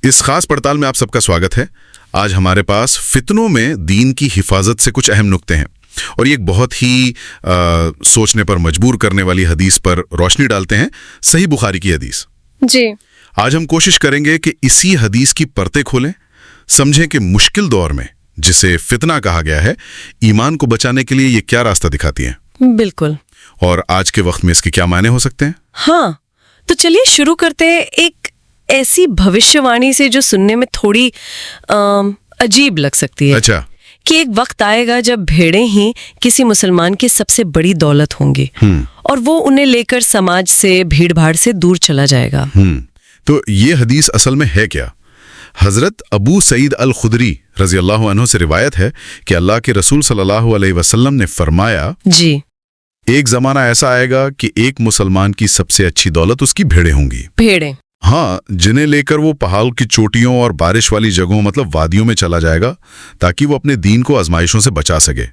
इस खास पड़ताल में आप सबका स्वागत है। आज हमारे पास फितनों में दीन की हिफाजत से कुछ अहम नुक्ते हैं और ये एक बहुत ही सोचने पर मजबूर करने वाली हदीस पर रोशनी डालते हैं, सही बुखारी की हदीस। जी। आज हम कोशिश करेंगे कि इसी हदीस की परतें खोलें, समझें कि मुश्किल दौर में, जिसे फितना कहा गया है, ईमान को बचाने के लिए ये क्या रास्ता दिखाती है। बिल्कुल। और आज के वक्त में इसके क्या मायने हो सकते हैं। हाँ, तो चलिए शुरू करते हैं एक ऐसी भविष्यवाणी से जो सुनने में थोड़ी अजीब लग सकती है। अच्छा। कि एक वक्त आएगा जब भेड़ें ही किसी मुसलमान की सबसे बड़ी दौलत होंगी और वो उन्हें लेकर समाज से, भीड़ भाड़ से दूर चला जाएगा। तो ये हदीस असल में है क्या। हजरत अबू सईद अल खुदरी रजी अल्लाह अन्हु से रिवायत है कि अल्लाह के रसूल सल्लल्लाहु अलैहि वसल्लम ने फरमाया, जी, एक जमाना ऐसा आएगा कि एक मुसलमान की सबसे अच्छी दौलत उसकी भेड़ें होंगी। भेड़ें? हाँ, जिन्हें लेकर वो पहाड़ की चोटियों और बारिश वाली जगहों मतलब वादियों में चला जाएगा ताकि वो अपने दीन को आजमाइशों से बचा सके।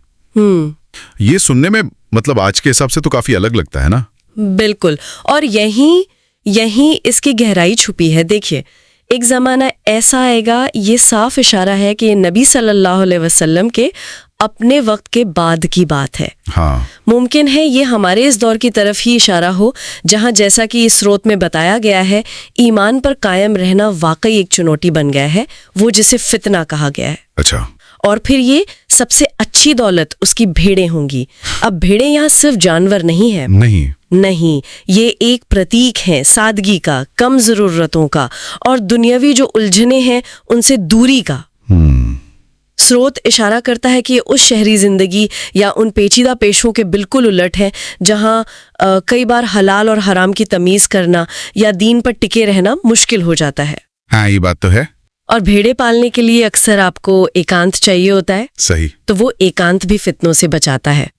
ये सुनने में मतलब आज के हिसाब से तो काफी अलग लगता है ना। बिल्कुल। और यही इसकी गहराई छुपी है। देखिए, एक जमाना ऐसा आएगा, ये साफ इशारा है कि नबी सल्लल्लाहु अलैहि वसल्लम के अपने वक्त के बाद की बात है। हाँ। मुमकिन है ये हमारे इस दौर की तरफ ही इशारा हो, जहां जैसा कि इस स्रोत में बताया गया है, ईमान पर कायम रहना वाकई एक चुनौती बन गया है, वो जिसे फितना कहा गया है। अच्छा। और फिर ये सबसे अच्छी दौलत उसकी भेड़ें होंगी। अब भेड़ें यहाँ सिर्फ जानवर नहीं है। नहीं, ये एक प्रतीक है सादगी का, कम जरूरतों का और दुनियावी जो उलझने हैं उनसे दूरी का। स्रोत इशारा करता है कि उस शहरी जिंदगी या उन पेचीदा पेशों के बिल्कुल उलट है जहां कई बार हलाल और हराम की तमीज करना या दीन पर टिके रहना मुश्किल हो जाता है। हाँ, ये बात तो है। और भेड़े पालने के लिए अक्सर आपको एकांत चाहिए होता है। सही। तो वो एकांत भी फितनों से बचाता है।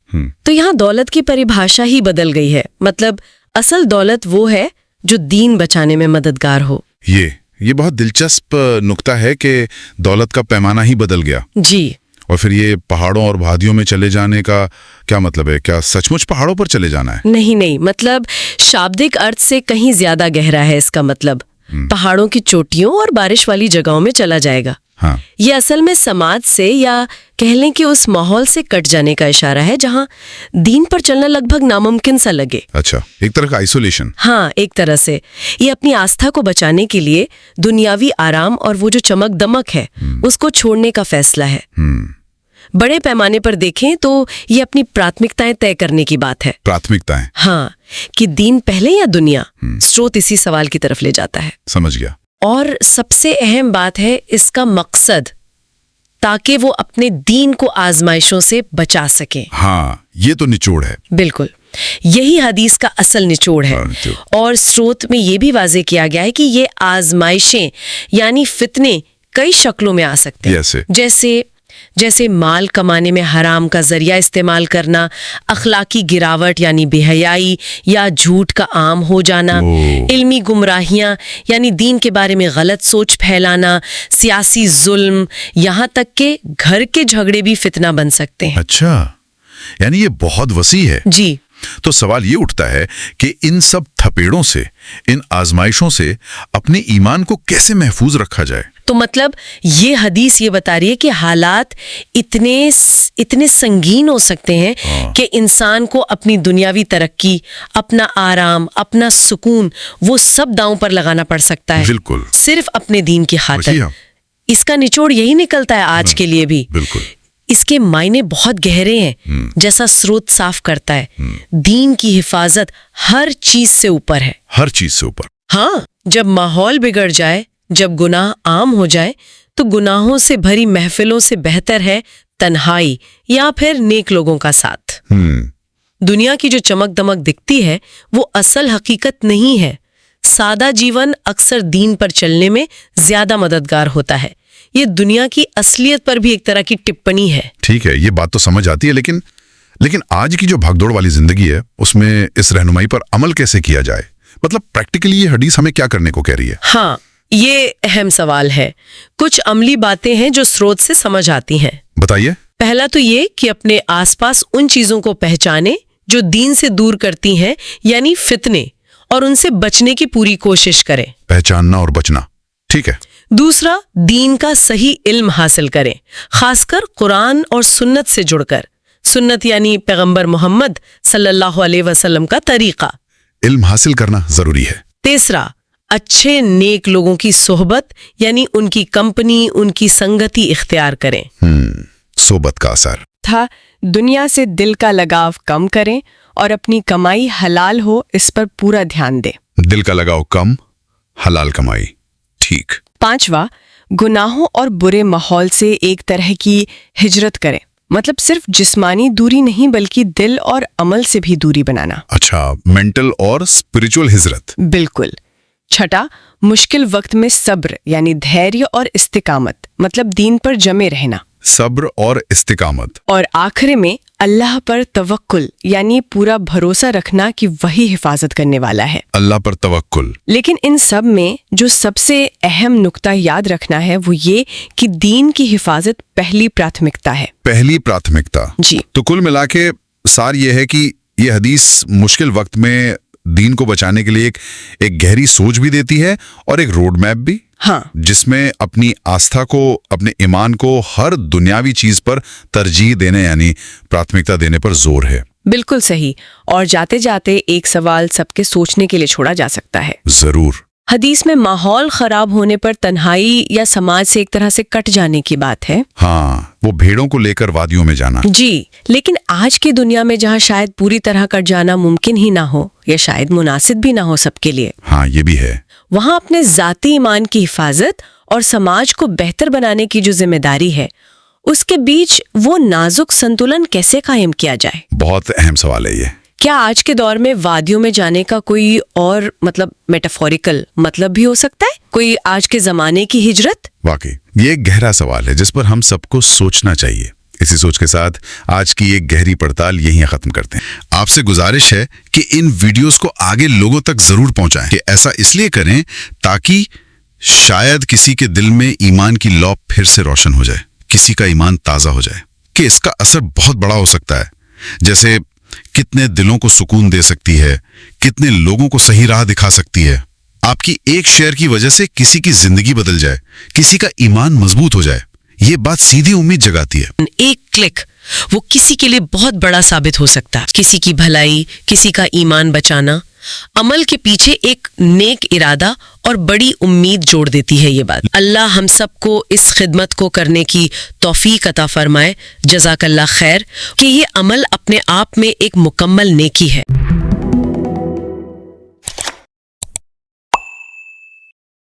तो यहाँ दौलत की परिभाषा ही बदल गई है। मतलब असल दौलत वो है जो दीन बचाने में मददगार हो। ये बहुत दिलचस्प नुक्ता है कि दौलत का पैमाना ही बदल गया। जी। और फिर ये पहाड़ों और वादियों में चले जाने का क्या मतलब है। क्या सचमुच पहाड़ों पर चले जाना है? नहीं, मतलब शाब्दिक अर्थ से कहीं ज्यादा गहरा है इसका मतलब। पहाड़ों की चोटियों और बारिश वाली जगहों में चला जाएगा। हाँ। ये असल में समाज से या कह लें कि उस माहौल से कट जाने का इशारा है जहां दीन पर चलना लगभग नामुमकिन सा लगे। अच्छा, एक तरह का आइसोलेशन। हाँ, एक तरह से ये अपनी आस्था को बचाने के लिए दुनियावी आराम और वो जो चमक दमक है उसको छोड़ने का फैसला है। बड़े पैमाने पर देखें तो ये अपनी प्राथमिकताएं तय करने की बात है। प्राथमिकताएं? हाँ, कि दीन पहले या दुनिया। स्रोत इसी सवाल की तरफ ले जाता है। समझ गया। और सबसे अहम बात है इसका मकसद, ताकि वो अपने दीन को आजमाइशों से बचा सके। हाँ, ये तो निचोड़ है। बिल्कुल, यही हदीस का असल निचोड़ है। और स्रोत में ये भी वाजे किया गया है कि ये आजमाइशें यानी फितने कई शक्लों में आ सकते हैं। जैसे माल कमाने में हराम का जरिया इस्तेमाल करना, अखलाकी गिरावट यानी बेहयाई या झूठ का आम हो जाना, इल्मी गुमराहियां यानी दीन के बारे में गलत सोच फैलाना, सियासी जुल्म, यहाँ तक के घर के झगड़े भी फितना बन सकते हैं। अच्छा, यानी ये बहुत वसी है। जी। तो सवाल ये उठता है कि इन सब थपेड़ों से, इन आजमाइशों से अपने ईमान को कैसे महफूज रखा जाए। तो मतलब ये हदीस ये बता रही है कि हालात इतने संगीन हो सकते हैं कि इंसान को अपनी दुनियावी तरक्की, अपना आराम, अपना सुकून, वो सब दांव पर लगाना पड़ सकता है। बिल्कुल। सिर्फ अपने दीन की खातिर। इसका निचोड़ यही निकलता है आज के लिए भी। बिल्कुल। इसके मायने बहुत गहरे हैं, जैसा स्रोत साफ करता है। दीन की हिफाजत हर चीज से ऊपर है। हर चीज से ऊपर। हाँ, जब माहौल बिगड़ जाए, जब गुनाह आम हो जाए, तो गुनाहों से भरी महफिलों से बेहतर है तन्हाई या फिर नेक लोगों का साथ। दुनिया की जो चमक दमक दिखती है वो असल हकीकत नहीं है। सादा जीवन अक्सर दीन पर चलने में ज्यादा मददगार होता है। ये दुनिया की असलियत पर भी एक तरह की टिप्पणी है। ठीक है, ये बात तो समझ आती है, लेकिन आज की जो भागदौड़ वाली जिंदगी है उसमें इस रहनुमाई पर अमल कैसे किया जाए। मतलब प्रैक्टिकली ये हदीस हमें क्या करने को कह रही है। हाँ, ये अहम सवाल है। कुछ अमली बातें हैं जो स्रोत से समझ आती हैं। बताइए। पहला तो ये कि अपने आसपास उन चीजों को पहचाने जो दीन से दूर करती हैं, यानी फितने, और उनसे बचने की पूरी कोशिश करें। पहचानना और बचना, ठीक है। दूसरा, दीन का सही इल्म हासिल करें, खासकर कुरान और सुन्नत से जुड़कर। सुन्नत यानी पैगंबर मोहम्मद सल्लल्लाहु अलैहि वसल्लम का तरीका। इल्म हासिल करना जरूरी है। तीसरा, अच्छे नेक लोगों की सोहबत यानी उनकी कंपनी, उनकी संगति इख्तियार करें। सोबत का असर था दुनिया से दिल का लगाव कम करें और अपनी कमाई हलाल हो, इस पर पूरा ध्यान दें। दिल का लगाव कम, हलाल कमाई। ठीक। 5वां, गुनाहों और बुरे माहौल से एक तरह की हिजरत करें, मतलब सिर्फ जिस्मानी दूरी नहीं बल्कि दिल और अमल से भी दूरी बनाना। अच्छा, मेंटल और स्पिरिचुअल हिजरत। बिल्कुल। 6, मुश्किल वक्त में सब्र यानी धैर्य और इस्तिकामत, मतलब दीन पर जमे रहना। सब्र और इस्तिकामत। और आखिर में अल्लाह पर तवक्कुल यानी पूरा भरोसा रखना कि वही हिफाजत करने वाला है। अल्लाह पर तवक्कुल। लेकिन इन सब में जो सबसे अहम नुक्ता याद रखना है वो ये कि दीन की हिफाजत पहली प्राथमिकता है। पहली प्राथमिकता। जी। तो कुल मिला के सार ये है कि ये हदीस मुश्किल वक्त में दीन को बचाने के लिए एक गहरी सोच भी देती है और एक रोड मैप भी। हाँ, जिसमें अपनी आस्था को, अपने ईमान को हर दुनियावी चीज पर तरजीह देने यानी प्राथमिकता देने पर जोर है। बिल्कुल सही। और जाते जाते एक सवाल सबके सोचने के लिए छोड़ा जा सकता है। जरूर। हदीस में माहौल खराब होने पर तन्हाई या समाज से एक तरह से कट जाने की बात है। हाँ, वो भेड़ों को लेकर वादियों में जाना। जी, लेकिन आज की दुनिया में जहाँ शायद पूरी तरह कट जाना मुमकिन ही ना हो या शायद मुनासिब भी ना हो सबके लिए, हाँ ये भी है, वहाँ अपने जाती ईमान की हिफाजत और समाज को बेहतर बनाने की जो जिम्मेदारी है, उसके बीच वो नाजुक संतुलन कैसे कायम किया जाए? बहुत अहम सवाल है ये। क्या आज के दौर में वादियों में जाने का कोई और मतलब मेटाफोरिकल मतलब भी हो सकता है? कोई आज के जमाने की हिजरत? वाकई ये एक गहरा सवाल है जिस पर हम सबको सोचना चाहिए। इसी सोच के साथ आज की एक गहरी पड़ताल यहीं खत्म करते हैं। आपसे गुजारिश है कि इन वीडियोस को आगे लोगों तक जरूर पहुंचाएं। कि ऐसा इसलिए करें ताकि शायद किसी के दिल में ईमान की लौ फिर से रोशन हो जाए, किसी का ईमान ताजा हो जाए। कि इसका असर बहुत बड़ा हो सकता है, जैसे कितने दिलों को सुकून दे सकती है, कितने लोगों को सही राह दिखा सकती है। आपकी एक शेयर की वजह से किसी की जिंदगी बदल जाए, किसी का ईमान मजबूत हो जाए, ये बात सीधी उम्मीद जगाती है। एक क्लिक वो किसी के लिए बहुत बड़ा साबित हो सकता है। किसी की भलाई, किसी का ईमान बचाना, अमल के पीछे एक नेक इरादा और बड़ी उम्मीद जोड़ देती है ये बात। अल्लाह हम सबको इस खिदमत को करने की तौफीक अता फरमाए। जज़ाकल्लाह खैर। कि ये अमल अपने आप में एक मुकम्मल नेकी है।